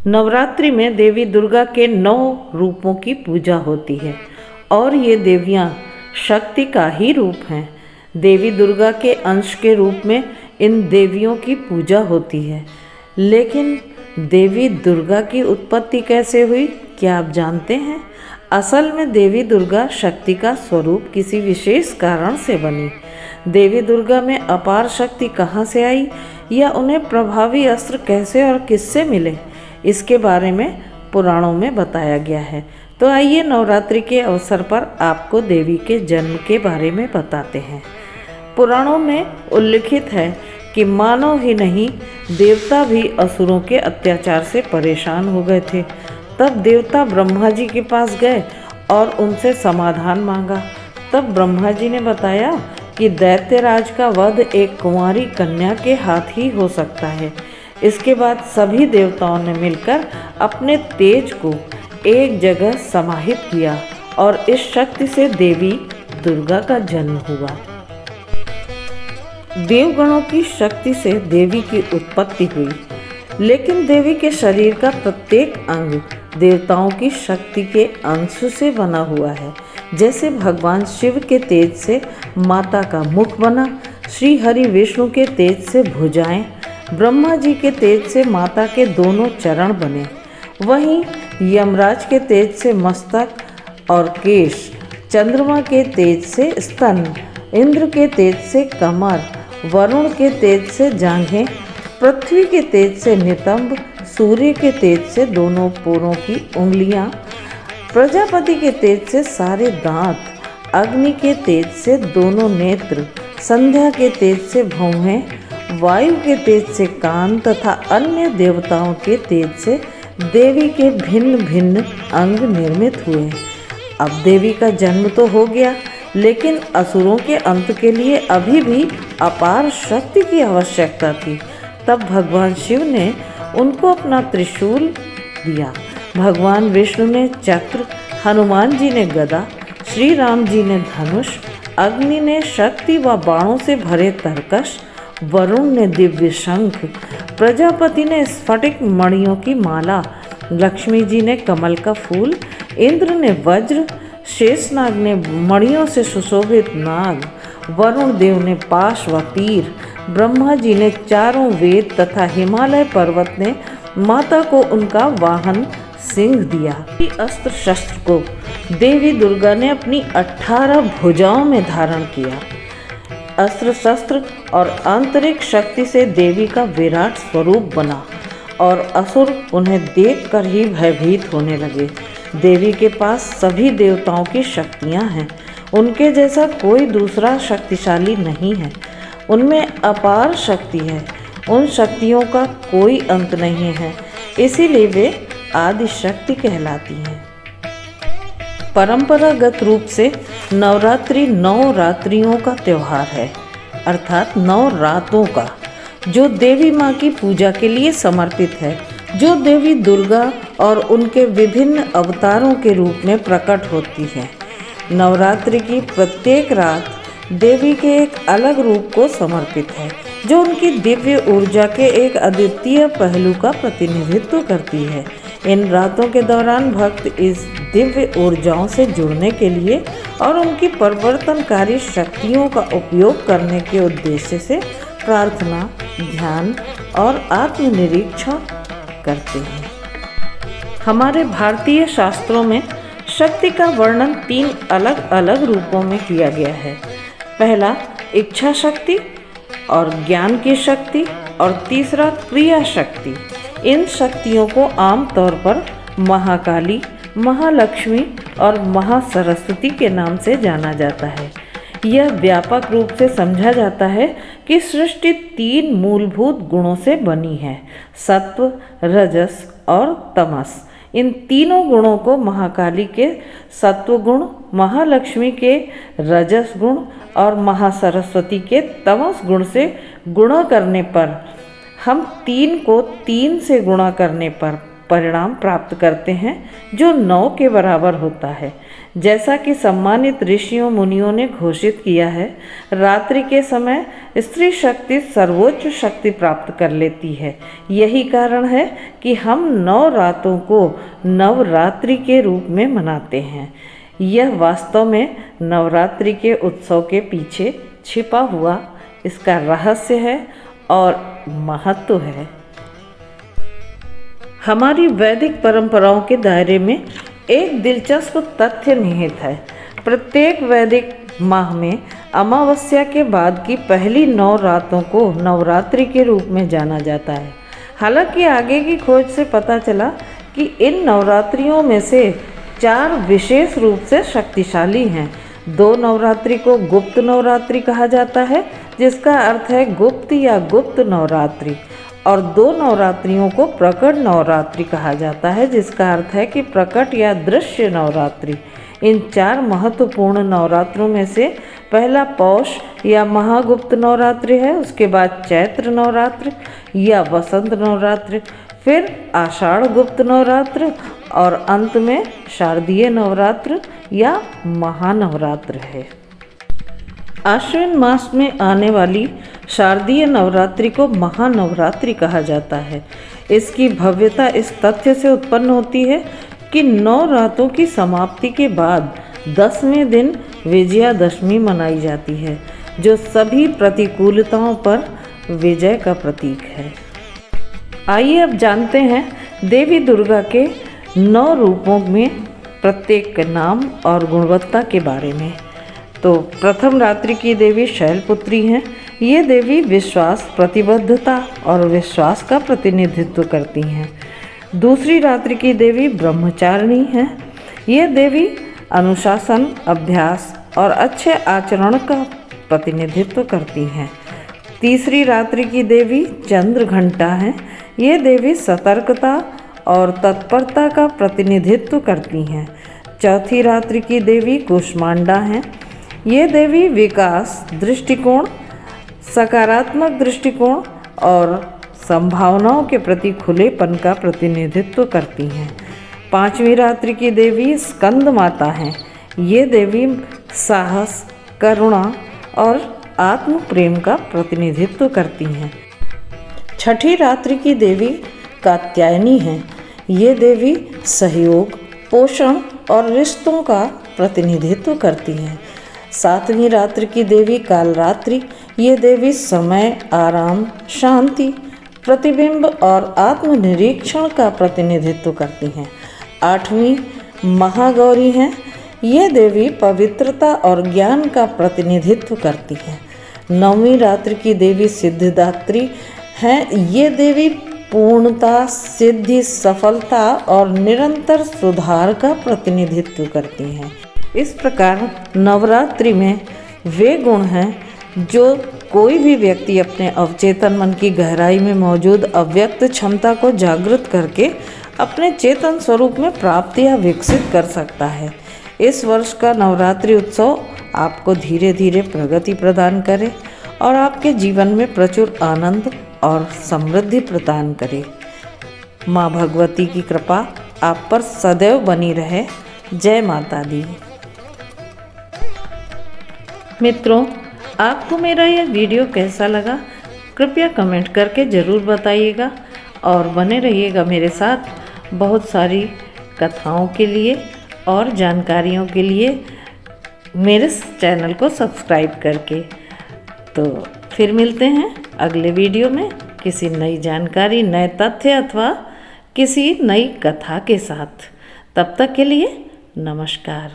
नवरात्रि में देवी दुर्गा के 9 रूपों की पूजा होती है और ये देवियाँ शक्ति का ही रूप हैं। देवी दुर्गा के अंश के रूप में इन देवियों की पूजा होती है। लेकिन देवी दुर्गा की उत्पत्ति कैसे हुई, क्या आप जानते हैं? असल में देवी दुर्गा शक्ति का स्वरूप किसी विशेष कारण से बनी। देवी दुर्गा में अपार शक्ति कहाँ से आई या उन्हें प्रभावी अस्त्र कैसे और किससे मिले, इसके बारे में पुराणों में बताया गया है। तो आइए नवरात्रि के अवसर पर आपको देवी के जन्म के बारे में बताते हैं। पुराणों में उल्लिखित है कि मानव ही नहीं, देवता भी असुरों के अत्याचार से परेशान हो गए थे। तब देवता ब्रह्मा जी के पास गए और उनसे समाधान मांगा। तब ब्रह्मा जी ने बताया कि दैत्यराज का वध एक कुंवारी कन्या के हाथ ही हो सकता है। इसके बाद सभी देवताओं ने मिलकर अपने तेज को एक जगह समाहित किया और इस शक्ति से देवी दुर्गा का जन्म हुआ। देवगणों की शक्ति से देवी की उत्पत्ति हुई, लेकिन देवी के शरीर का प्रत्येक अंग देवताओं की शक्ति के अंश से बना हुआ है। जैसे भगवान शिव के तेज से माता का मुख बना, श्री हरि विष्णु के तेज से भुजाएं, ब्रह्मा जी के तेज से माता के दोनों चरण बने। वहीं यमराज के तेज से मस्तक और केश, चंद्रमा के तेज से स्तन, इंद्र के तेज से कमर, वरुण के तेज से जांघें, पृथ्वी के तेज से नितंब, सूर्य के तेज से दोनों पैरों की उंगलियां, प्रजापति के तेज से सारे दांत, अग्नि के तेज से दोनों नेत्र, संध्या के तेज से भौहें, वायु के तेज से कान तथा अन्य देवताओं के तेज से देवी के भिन्न भिन्न अंग निर्मित हुए। अब देवी का जन्म तो हो गया, लेकिन असुरों के अंत के लिए अभी भी अपार शक्ति की आवश्यकता थी। तब भगवान शिव ने उनको अपना त्रिशूल दिया। भगवान विष्णु ने चक्र, हनुमान जी ने गदा, श्री राम जी ने धनुष, अग्नि ने शक्ति व बाणों से भरे तरकश, वरुण ने दिव्य शंख, प्रजापति ने स्फटिक मणियों की माला, लक्ष्मी जी ने कमल का फूल, इंद्र ने वज्र, शेषनाग ने मणियों से सुशोभित नाग, वरुण देव ने पाश व तीर, ब्रह्मा जी ने चारों वेद तथा हिमालय पर्वत ने माता को उनका वाहन सिंह दिया। अस्त्र शस्त्र को देवी दुर्गा ने अपनी 18 भुजाओं में धारण किया। अस्त्र शस्त्र और आंतरिक शक्ति से देवी का विराट स्वरूप बना और असुर उन्हें देखकर ही भयभीत होने लगे। देवी के पास सभी देवताओं की शक्तियां हैं, उनके जैसा कोई दूसरा शक्तिशाली नहीं है। उनमें अपार शक्ति है, उन शक्तियों का कोई अंत नहीं है, इसीलिए वे आदि शक्ति कहलाती हैं। परंपरागत रूप से नवरात्रि 9 रात्रियों का त्यौहार है, अर्थात 9 रातों का, जो देवी माँ की पूजा के लिए समर्पित है, जो देवी दुर्गा और उनके विभिन्न अवतारों के रूप में प्रकट होती है। नवरात्रि की प्रत्येक रात देवी के एक अलग रूप को समर्पित है, जो उनकी दिव्य ऊर्जा के एक अद्वितीय पहलू का प्रतिनिधित्व करती है। इन रातों के दौरान भक्त इस दिव्य ऊर्जाओं से जुड़ने के लिए और उनकी परिवर्तनकारी शक्तियों का उपयोग करने के उद्देश्य से प्रार्थना, ध्यान और आत्मनिरीक्षण करते हैं। हमारे भारतीय शास्त्रों में शक्ति का वर्णन 3 अलग अलग रूपों में किया गया है। पहला इच्छा शक्ति और ज्ञान की शक्ति और तीसरा क्रिया शक्ति। इन शक्तियों को आमतौर पर महाकाली, महालक्ष्मी और महासरस्वती के नाम से जाना जाता है। यह व्यापक रूप से समझा जाता है कि सृष्टि 3 मूलभूत गुणों से बनी है, सत्व, रजस और तमस। इन तीनों गुणों को महाकाली के सत्व गुण, महालक्ष्मी के रजस गुण और महासरस्वती के तमस गुण से गुणा करने पर हम 3 को 3 से गुणा करने पर परिणाम प्राप्त करते हैं, जो 9 के बराबर होता है। जैसा कि सम्मानित ऋषियों मुनियों ने घोषित किया है, रात्रि के समय स्त्री शक्ति सर्वोच्च शक्ति प्राप्त कर लेती है। यही कारण है कि हम 9 रातों को नवरात्रि के रूप में मनाते हैं। यह वास्तव में नवरात्रि के उत्सव के पीछे छिपा हुआ इसका रहस्य है और महत्व है। हमारी वैदिक परंपराओं के दायरे में एक दिलचस्प तथ्य निहित है। प्रत्येक वैदिक माह में अमावस्या के बाद की पहली 9 रातों को नवरात्रि के रूप में जाना जाता है। हालांकि आगे की खोज से पता चला कि इन नवरात्रियों में से 4 विशेष रूप से शक्तिशाली हैं। 2 नवरात्रि को गुप्त नवरात्रि कहा जाता है, जिसका अर्थ है गुप्त या गुप्त नवरात्रि, और 2 नवरात्रियों को प्रकट नवरात्रि कहा जाता है, जिसका अर्थ है कि प्रकट या दृश्य नवरात्रि। इन 4 महत्वपूर्ण नवरात्रों में से पहला पौष या महागुप्त नवरात्रि है, उसके बाद चैत्र नवरात्र या वसंत नवरात्र, फिर आषाढ़ गुप्त नवरात्र और अंत में शारदीय नवरात्र या महानवरात्र है। आश्विन मास में आने वाली शारदीय नवरात्रि को महानवरात्रि कहा जाता है। इसकी भव्यता इस तथ्य से उत्पन्न होती है कि 9 रातों की समाप्ति के बाद 10वें दिन विजयादशमी मनाई जाती है, जो सभी प्रतिकूलताओं पर विजय का प्रतीक है। आइए अब जानते हैं देवी दुर्गा के 9 रूपों में प्रत्येक के नाम और गुणवत्ता के बारे में। तो प्रथम रात्रि की देवी शैलपुत्री हैं। ये देवी विश्वास, प्रतिबद्धता और विश्वास का प्रतिनिधित्व करती हैं। दूसरी रात्रि की देवी ब्रह्मचारिणी हैं। ये देवी अनुशासन, अभ्यास और अच्छे आचरण का प्रतिनिधित्व करती हैं। तीसरी रात्रि की देवी चंद्रघंटा हैं। ये देवी सतर्कता और तत्परता का प्रतिनिधित्व करती हैं। चौथी रात्रि की देवी कुष्मांडा हैं। ये देवी विकास, दृष्टिकोण, सकारात्मक दृष्टिकोण और संभावनाओं के प्रति खुलेपन का प्रतिनिधित्व करती हैं। पांचवी रात्रि की देवी स्कंद माता हैं। ये देवी साहस, करुणा और आत्म प्रेम का प्रतिनिधित्व करती हैं। छठी रात्रि की देवी कात्यायनी हैं। ये देवी सहयोग, पोषण और रिश्तों का प्रतिनिधित्व करती हैं। सातवीं रात्रि की देवी कालरात्रि। ये देवी समय, आराम, शांति, प्रतिबिंब और आत्मनिरीक्षण का प्रतिनिधित्व करती हैं। आठवीं महागौरी हैं। ये देवी पवित्रता और ज्ञान का प्रतिनिधित्व करती हैं। नौवीं रात्रि की देवी सिद्धिदात्री हैं। ये देवी पूर्णता, सिद्धि, सफलता और निरंतर सुधार का प्रतिनिधित्व करती हैं। इस प्रकार नवरात्रि में वे गुण हैं जो कोई भी व्यक्ति अपने अवचेतन मन की गहराई में मौजूद अव्यक्त क्षमता को जागृत करके अपने चेतन स्वरूप में प्राप्त या विकसित कर सकता है। इस वर्ष का नवरात्रि उत्सव आपको धीरे धीरे प्रगति प्रदान करे और आपके जीवन में प्रचुर आनंद और समृद्धि प्रदान करे। माँ भगवती की कृपा आप पर सदैव बनी रहे। जय माता दी। मित्रों, आपको मेरा यह वीडियो कैसा लगा कृपया कमेंट करके ज़रूर बताइएगा और बने रहिएगा मेरे साथ बहुत सारी कथाओं के लिए और जानकारियों के लिए मेरे चैनल को सब्सक्राइब करके। तो फिर मिलते हैं अगले वीडियो में किसी नई जानकारी, नए तथ्य अथवा किसी नई कथा के साथ। तब तक के लिए नमस्कार।